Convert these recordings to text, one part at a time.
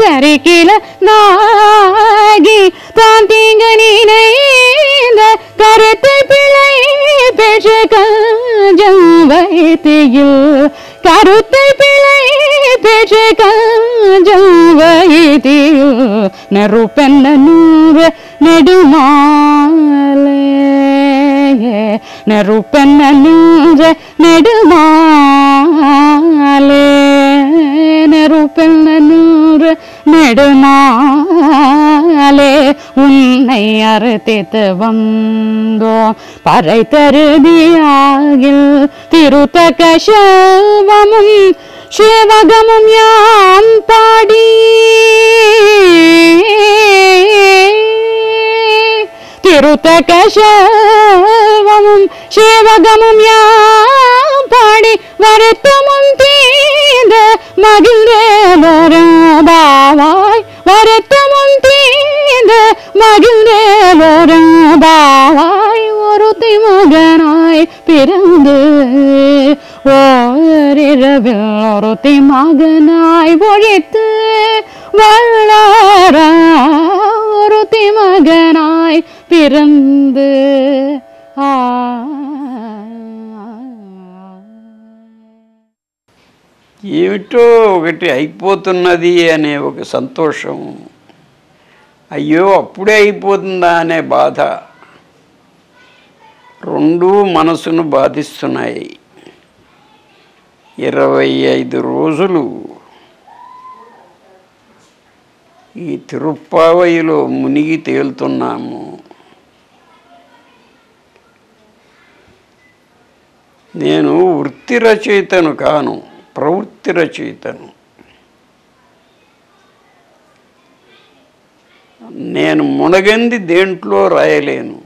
ದರಿಕಿಲ ನಾಗಿ ತಾಂತಿಂಗ ನೀನೈಂದ ಕರೆತೆ ಪಿಳೈ ಪೆಷಕ ಜಂವೈತಿಯು ಕರುತೆ ಪಿಳೈ ಪೆಷಕ ಜಂವೈತಿಯು ನೆರುಪೆನ್ನ ನೂರ ನೆಡುಮಾಲೆ ನೆರುಪೆನ್ನ ನೂರ ನೆಡುಮಾಲೆ ನೆರುಪೆನ್ನ நூற நெடுமாலே உன்னை அறுத்தித்து வந்தோம் பறை தருதியாகில் திருத்தக செல்வமும் சிவகமும் யாம் பாடி திருத்தக செல்வமும் சிவகமும் யாம் பாடி வருத்தமும் தீந்த மகிழ்ந்தேலோரபாவாய் வருத்தமும் தீந்த மகிழ்ந்தேலோரபாவாய் ஒருத்தி மகனாய் பிறந்து ஓரிரவில் ஒருத்தி மகனாய் ஒழித்து வளர ஒருத்தி மகனாய் பிறந்து ఏమిటో ఒకటి అయిపోతున్నది అనే ఒక సంతోషం, అయ్యో అప్పుడే అయిపోతుందా అనే బాధ రెండూ మనసును బాధిస్తున్నాయి. 25 రోజులు ఈ తిరుప్పావయిలో మునిగి తేలుతున్నాము. నేను వృత్తి రచయితను కాను, ప్రవృత్తి రచయితను. నేను మునగంది దేంట్లో రాయలేను.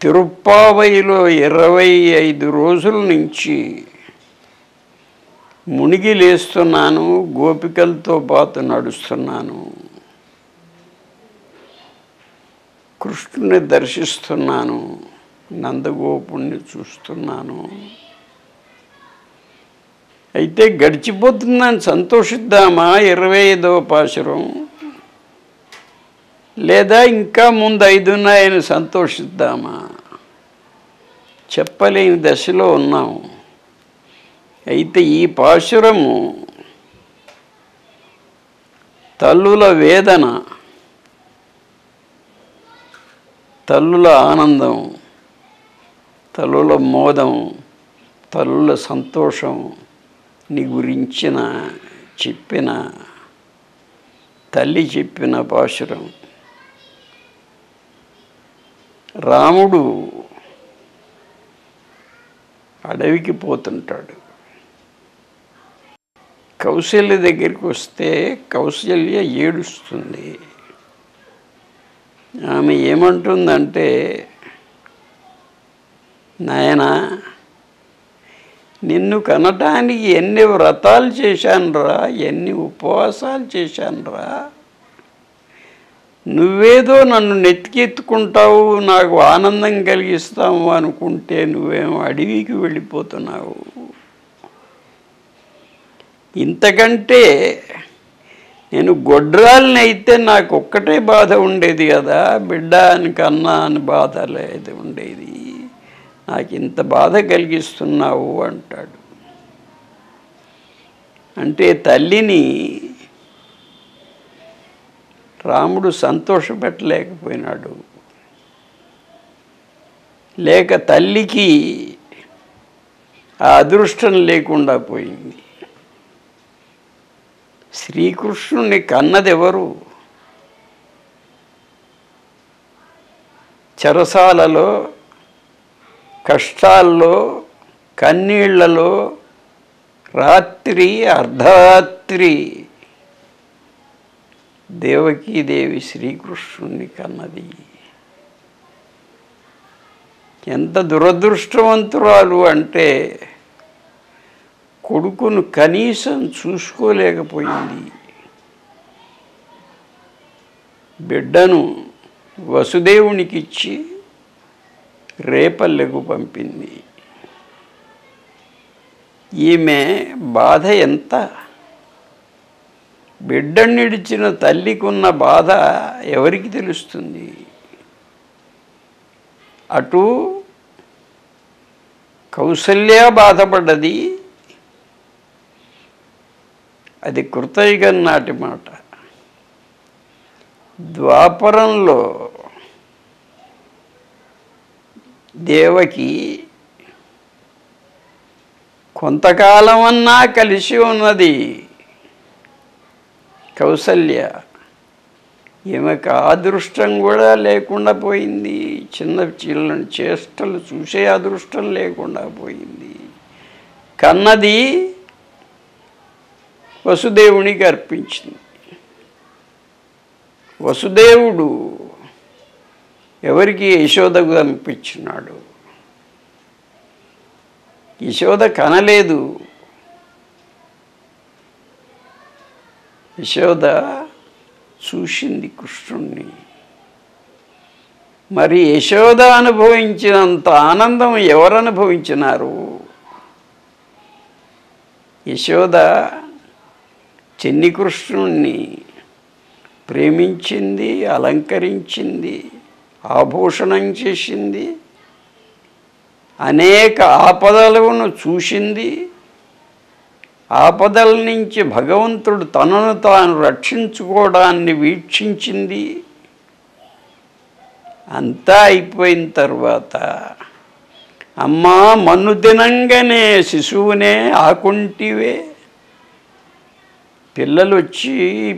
తిరుప్పావయిలో 25 రోజుల నుంచి మునిగి లేస్తున్నాను, గోపికలతో పాటు నడుస్తున్నాను, కృష్ణుని దర్శిస్తున్నాను, నందగోపుణ్ణి చూస్తున్నాను. అయితే గడిచిపోతుందని సంతోషిద్దామా 25వ పాశురం, లేదా ఇంకా ముందు 5 ఉన్నాయని సంతోషిద్దామా? చెప్పలేని దశలో ఉన్నాం. అయితే ఈ పాశురము తల్లుల వేదన, తల్లుల ఆనందం, తల్లుల మోదం, తల్లుల సంతోషం ని గురించిన చెప్పిన తల్లి చెప్పిన పాశురం. రాముడు అడవికి పోతుంటాడు. కౌశల్య దగ్గరికి వస్తే కౌశల్య ఏడుస్తుంది. ఆమె ఏమంటుందంటే, నాయనా నిన్ను కనటానికి ఎన్ని వ్రతాలు చేశానురా, ఎన్ని ఉపవాసాలు చేశానురా, నువ్వేదో నన్ను నెత్తికెత్తుకుంటావు, నాకు ఆనందం కలిగిస్తావు అనుకుంటే నువ్వేమో అడవికి వెళ్ళిపోతున్నావు. ఇంతకంటే నేను గొడ్రాలని అయితే నాకు ఒక్కటే బాధ ఉండేది కదా, బిడ్డ అని కన్నా అని బాధ లేదు ఉండేది, నాకు ఇంత బాధ కలిగిస్తున్నావు అంటాడు. అంటే తల్లిని రాముడు సంతోషపెట్టలేకపోయినాడు, లేక తల్లికి ఆ అదృష్టం లేకుండా పోయింది. శ్రీకృష్ణుని కన్నదెవరు? చెరసాలలో, కష్టాల్లో, కన్నీళ్లలో, రాత్రి అర్ధరాత్రి దేవకీదేవి శ్రీకృష్ణుని కన్నది. ఎంత దురదృష్టవంతురాలు అంటే కొడుకును కనీసం చూసుకోలేకపోయింది. బిడ్డను వసుదేవునికిచ్చి రేపల్లెకు పంపింది. ఈమె బాధ ఎంత? బిడ్డనిడిచిన తల్లికున్న బాధ ఎవరికి తెలుస్తుంది? అటు కౌసల్య బాధపడ్డది, అది కృతయుగం నాటి మాట. ద్వాపరంలో దేవకి కొంతకాలమన్నా కలిసి ఉన్నది కౌసల్య. ఈమెకు అదృష్టం కూడా లేకుండా పోయింది. చిన్న చిల్లని చేష్టలు చూసే అదృష్టం లేకుండా పోయింది. కన్నది వసుదేవునికి అర్పించింది. వసుదేవుడు ఎవరికి? యశోదకు అర్పించినాడు. యశోద కనలేదు. యశోద చూసింది కృష్ణుణ్ణి. మరి యశోద అనుభవించినంత ఆనందం ఎవరు అనుభవించినారు? యశోద చిన్ని కృష్ణుణ్ణి ప్రేమించింది, అలంకరించింది, ఆభూషణం చేసింది, అనేక ఆపదలను చూసింది. ఆపదల నుంచి భగవంతుడు తనను తాను రక్షించుకోవడాన్ని వీక్షించింది. అంతా అయిపోయిన తర్వాత, అమ్మా మన్ను తినంగానే శిశువునే ఆకుంటివే. పిల్లలు వచ్చి,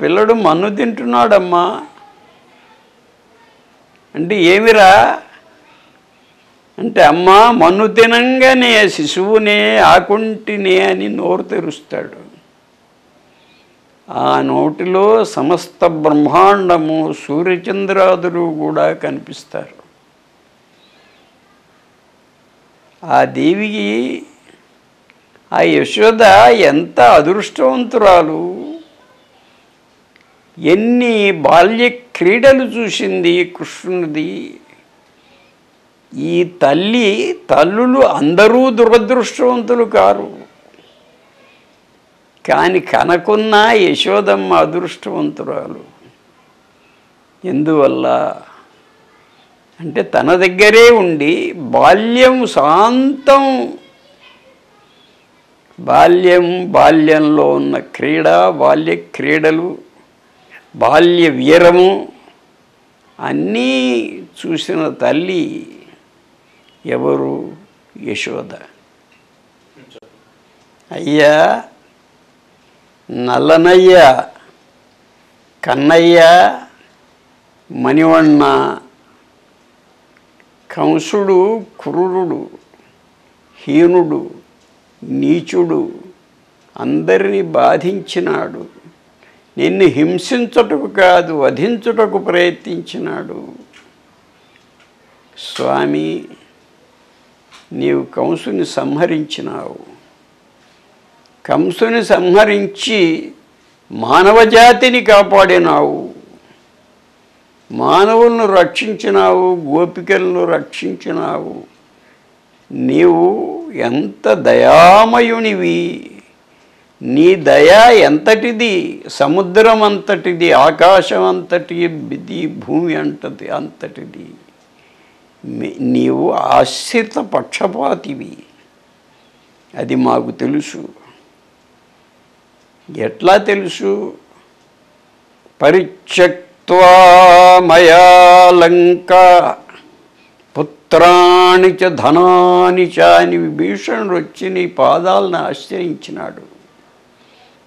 పిల్లడు మన్ను తింటున్నాడమ్మా అంటే ఏమిరా అంటే, అమ్మా మన్ను తినంగానే శిశువునే ఆకుంటినే అని నోరు తెరుస్తాడు. ఆ నోటిలో సమస్త బ్రహ్మాండము, సూర్యచంద్రాదులు కూడా కనిపిస్తారు. ఆ దేవికి, ఆ యశోద ఎంత అదృష్టవంతురాలు! ఎన్ని బాల్య క్రీడలు చూసింది కృష్ణునిది. ఈ తల్లులు అందరూ దురదృష్టవంతులు కారు, కానీ కనకున్న యశోదమ్మ అదృష్టవంతురాలు. ఎందువల్ల అంటే, తన దగ్గరే ఉండి బాల్యం శాంతం, బాల్యంలో ఉన్న క్రీడ, బాల్య క్రీడలు, బాల్య వీరము అన్నీ చూసిన తల్లి ఎవరు? యశోద. అయ్యా నల్లనయ్య, కన్నయ్య, మణివన్న, కంసుడు క్రూరుడు, హీనుడు, నీచుడు, అందరినీ బాధించినాడు. నిన్ను హింసించుటకు కాదు, వధించుటకు ప్రయత్నించినాడు. స్వామి, నీవు కంసుని సంహరించినావు. కంసుని సంహరించి మానవజాతిని కాపాడినావు, మానవులను రక్షించినావు, గోపికలను రక్షించినావు. నీవు ఎంత దయామయునివి! నీ దయ ఎంతటిది! సముద్రం అంతటిది, ఆకాశం అంతటిది, భూమి అంతటిది. నీవు ఆశ్రిత పక్షపాతివి, అది మాకు తెలుసు. ఎట్లా తెలుసు? పరిత్యక్త్వా మయా లంకా పుత్రాణి చ ధనాని చ అని విభీషణుడు వచ్చి నీ పాదాలను ఆశ్రయించినాడు.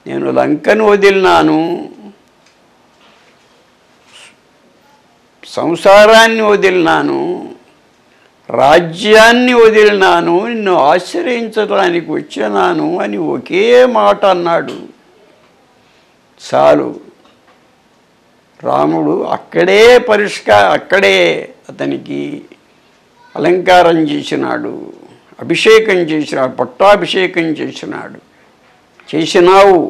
నేను లంకను వదిలినాను, సంసారాన్ని వదిలినాను, రాజ్యాన్ని వదిలినాను, నిన్ను ఆశ్రయించడానికి వచ్చినాను అని ఒకే మాట అన్నాడు. చాలు. రాముడు అక్కడే అక్కడే అతనికి అలంకారం చేసినాడు, అభిషేకం చేసినాడు, పట్టాభిషేకం చేసినావు.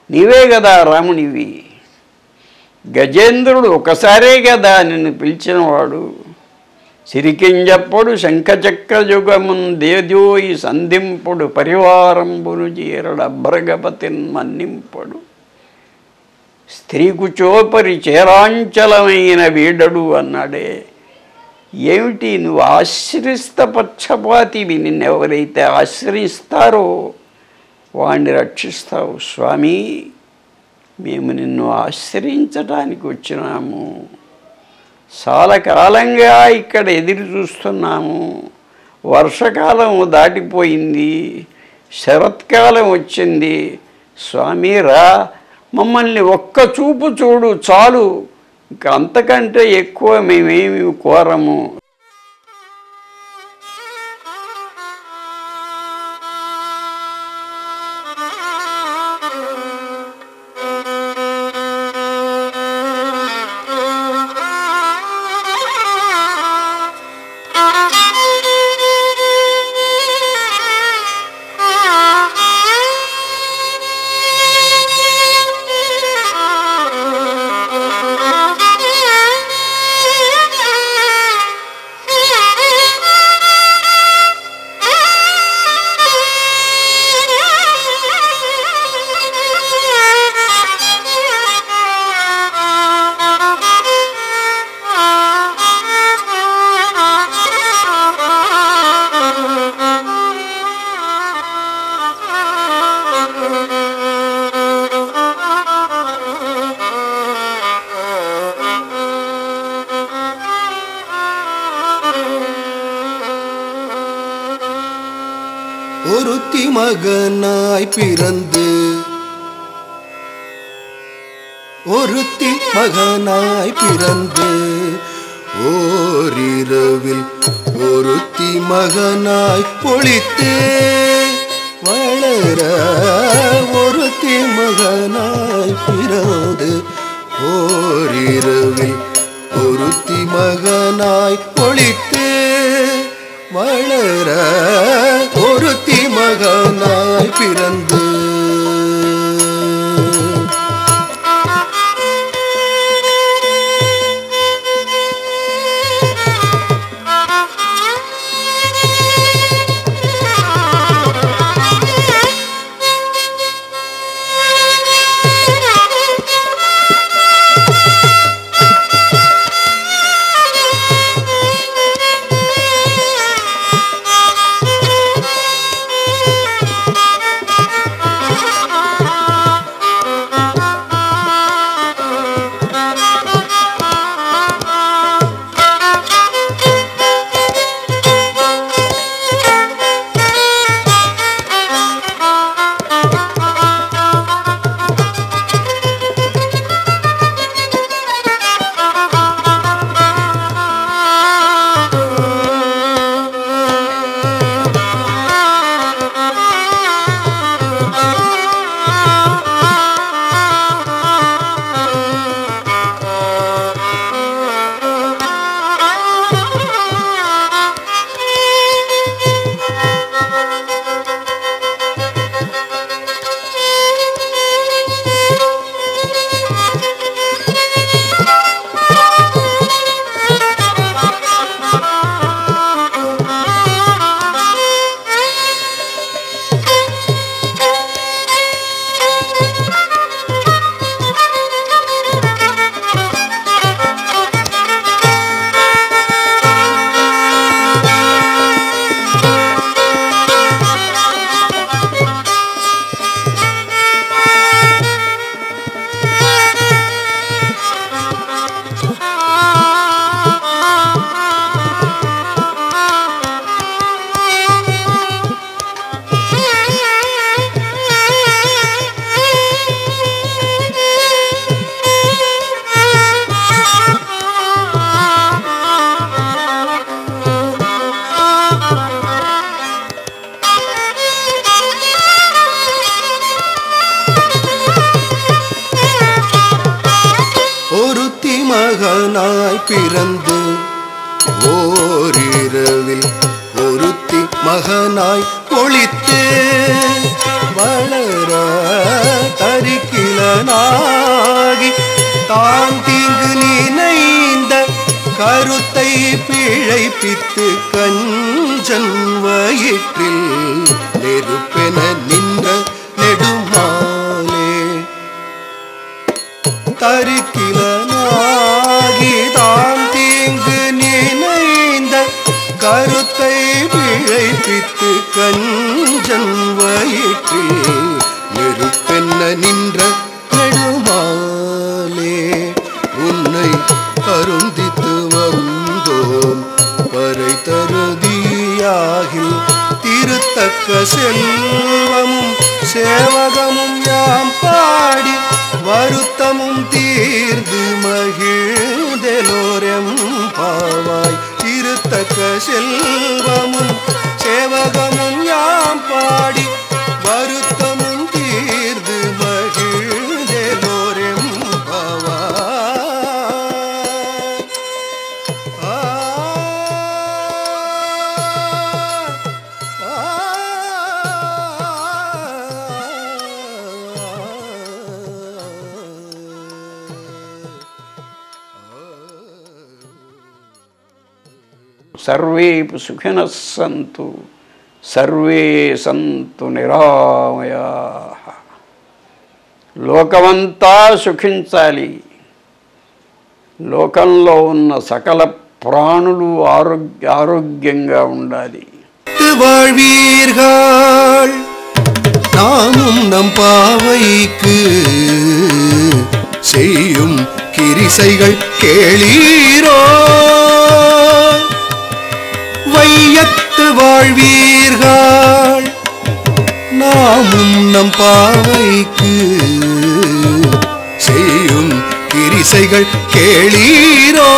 నీవే కదా రామునివి. గజేంద్రుడు ఒకసారే కదా నిన్ను పిలిచినవాడు. సిరికింజప్పుడు శంఖచక్రయుగమున్ దేదోయి సంధింపుడు పరివారంబును జీరడు అభ్రగపతిన్ మన్నింపడు స్త్రీకు చోపరి చేరాంచలమైన వీడడు అన్నాడే. ఏమిటి నువ్వు ఆశ్రయిస్త పక్షపాతివి, నిన్నెవరైతే ఆశ్రయిస్తారో వాణ్ణి రక్షిస్తావు. స్వామి, మేము నిన్ను ఆశ్రయించటానికి వచ్చినాము, చాలా కాలంగా ఇక్కడ ఎదురు చూస్తున్నాము. వర్షకాలం దాటిపోయింది, శరత్కాలం వచ్చింది. స్వామి రా, మమ్మల్ని ఒక్క చూపు చూడు చాలు, ఇంకా అంతకంటే ఎక్కువ మేమేమి కోరము. ஒருத்தி மகனாய் பிறந்து ஒருத்தி மகனாய் பிறந்து ஓரிரவில் ஒருத்தி மகனாய் பொழித்து வளர ஒருத்தி மகனாய் பிறந்து ஓரிரவில் ஒருத்தி மகனாய் பொழித்து வளர ஒருத்தி மகனாய் பிறந்து மகனாய் பிறந்து ஓரிரவில் ஒருத்தி மகனாய் பொழித்து வளர தரிக்கிலனாகி தான் தீங்கு நினைந்த கருத்தை பிழைப்பித்து கஞ்சன் வயிற்றில் நெருப்பென நின்ற நெடுமாலே தருக்கிலனாகிதான் தீங்கு நினைந்த கருத்தை பிழைப்பித்து கஞ்சன் வயிற்றில் நெருப்பென்ன நின்ற நெடுமாலே உன்னை அருந்தித்து வந்தோம் பறை தருதியாகில் திருத்தக்க செல்வமும் சேவகமும் யாம் பாடி வருத்தமும் தீர்ந்து மகிழ்ந்தெலோரெம் பாவாய் திருத்தக்க செல்வமும் சேவகமும் யாம் பாடி வருத்தமும் தீர்ந்து மகிழ்ந்தெலோரெம் பாவாய். సర్వే సుఖినః సంతు సర్వే సంతు నిరామయాః. లోకమంతా సుఖించాలి. లోకంలో ఉన్న సకల ప్రాణులు ఆరోగ్యంగా ఉండాలి. வாழ்வீர்கள் நாமும் நம் பாவைக்கு செய்யும் கிரிசைகள் கேளீரோ வையத்து வாழ்வீர்கள் நாமும் நம் பாவைக்கு செய்யும் கிரிசைகள் கேளீரோ